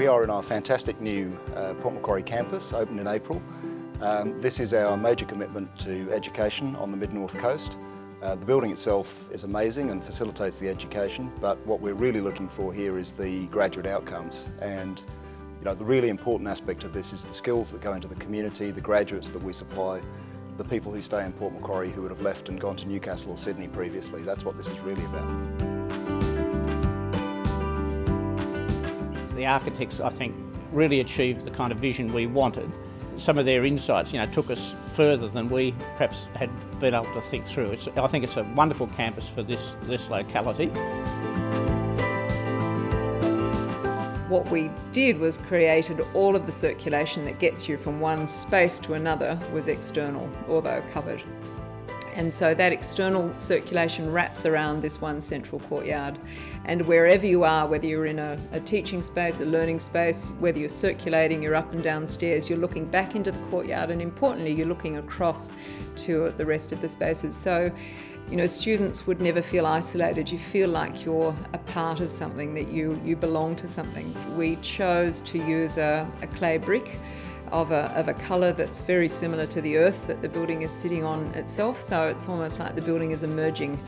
We are in our fantastic new Port Macquarie campus, opened in April. This is our major commitment to education on the Mid-North Coast. The building itself is amazing and facilitates the education, but what we're really looking for here is the graduate outcomes. And the really important aspect of this is the skills that go into the community, the graduates that we supply, the people who stay in Port Macquarie who would have left and gone to Newcastle or Sydney previously. That's what this is really about. The architects, I think, really achieved the kind of vision we wanted. Some of their insights, took us further than we perhaps had been able to think through. I think it's a wonderful campus for this locality. What we did was created all of the circulation that gets you from one space to another was external, although covered. And so that external circulation wraps around this one central courtyard. And wherever you are, whether you're in a teaching space, a learning space, whether you're circulating, you're up and down stairs, you're looking back into the courtyard, and importantly, you're looking across to the rest of the spaces. So, students would never feel isolated. You feel like you're a part of something, that you belong to something. We chose to use a clay brick of a colour that's very similar to the earth that the building is sitting on itself, so it's almost like the building is emerging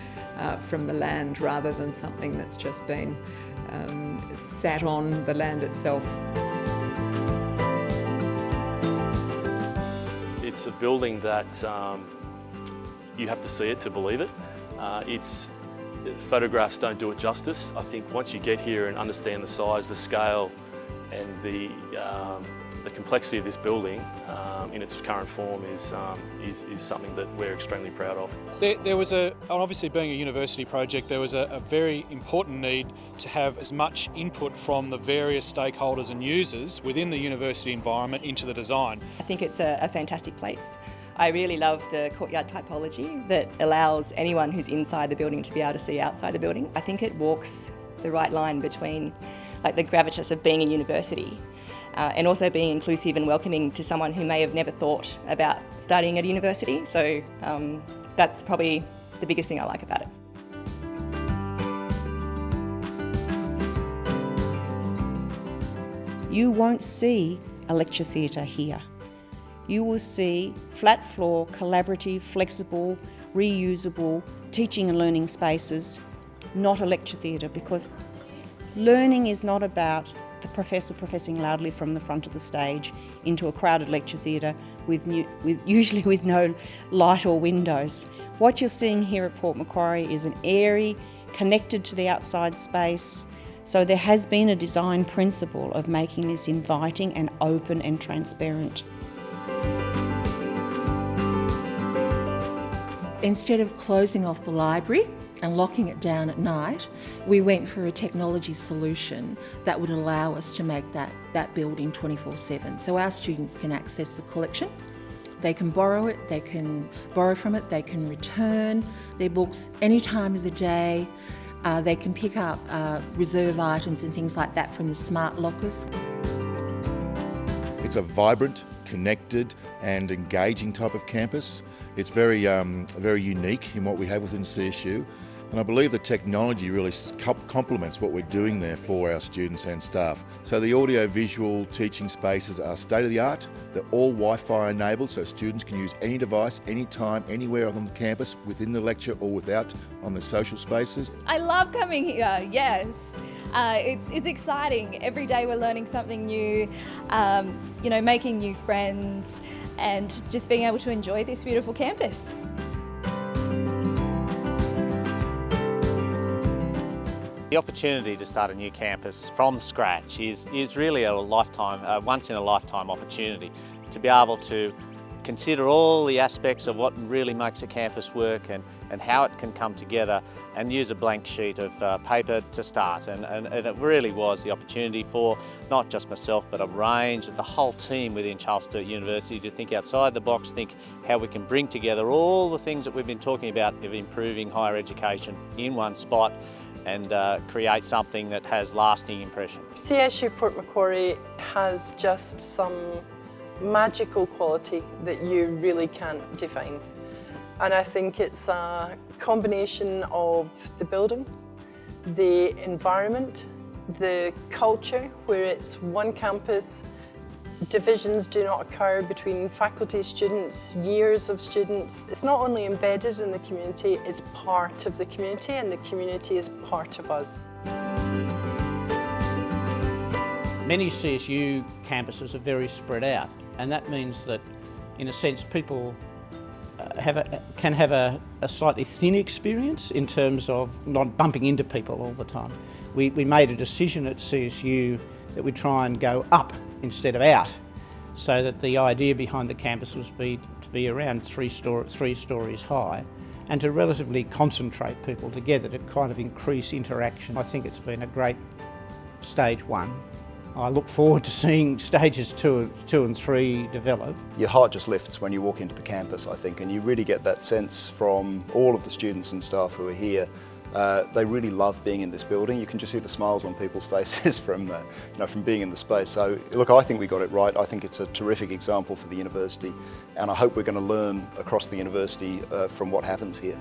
from the land rather than something that's just been sat on the land itself. It's a building that you have to see it to believe it. Photographs don't do it justice. I think once you get here and understand the size, the scale and the complexity of this building in its current form is something that we're extremely proud of. There was obviously being a university project, there was a very important need to have as much input from the various stakeholders and users within the university environment into the design. I think it's a fantastic place. I really love the courtyard typology that allows anyone who's inside the building to be able to see outside the building. I think it walks the right line between the gravitas of being a university and also being inclusive and welcoming to someone who may have never thought about studying at a university. So that's probably the biggest thing I like about it. You won't see a lecture theatre here. You will see flat floor, collaborative, flexible, reusable teaching and learning spaces, not a lecture theatre, because learning is not about the professor professing loudly from the front of the stage into a crowded lecture theatre usually with no light or windows. What you're seeing here at Port Macquarie is an airy, connected to the outside space. So there has been a design principle of making this inviting and open and transparent. Instead of closing off the library and locking it down at night, we went for a technology solution that would allow us to make that building 24/7. So our students can access the collection, they can borrow it, they can borrow from it, they can return their books any time of the day, they can pick up reserve items and things like that from the smart lockers. It's a vibrant, connected and engaging type of campus. It's very unique in what we have within CSU, and I believe the technology really complements what we're doing there for our students and staff. So the audio-visual teaching spaces are state-of-the-art. They're all Wi-Fi enabled, so students can use any device, anytime, anywhere on the campus, within the lecture or without, on the social spaces. I love coming here, yes. It's exciting. Every day we're learning something new, making new friends and just being able to enjoy this beautiful campus. The opportunity to start a new campus from scratch is really a once in a lifetime opportunity to be able to consider all the aspects of what really makes a campus work and how it can come together and use a blank sheet of paper to start. And it really was the opportunity for not just myself but a range of the whole team within Charles Sturt University to think outside the box, think how we can bring together all the things that we've been talking about of improving higher education in one spot and create something that has lasting impression. CSU Port Macquarie has just some magical quality that you really can't define. And I think it's a combination of the building, the environment, the culture where it's one campus, divisions do not occur between faculty, students, years of students. It's not only embedded in the community, it's part of the community, and the community is part of us. Many CSU campuses are very spread out, and that means that, in a sense, people can have a slightly thin experience in terms of not bumping into people all the time. We made a decision at CSU that we try and go up instead of out, so that the idea behind the campus was to be around three stories high, and to relatively concentrate people together to kind of increase interaction. I think it's been a great stage one. I look forward to seeing stages two and three develop. Your heart just lifts when you walk into the campus, I think, and you really get that sense from all of the students and staff who are here. They really love being in this building. You can just see the smiles on people's faces from being in the space. So look, I think we got it right. I think it's a terrific example for the university, and I hope we're going to learn across the university from what happens here.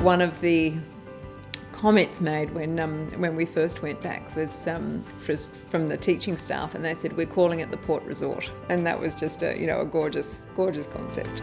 One of the comments made when we first went back was from the teaching staff, and they said, we're calling it the Port Resort, and that was just a gorgeous concept.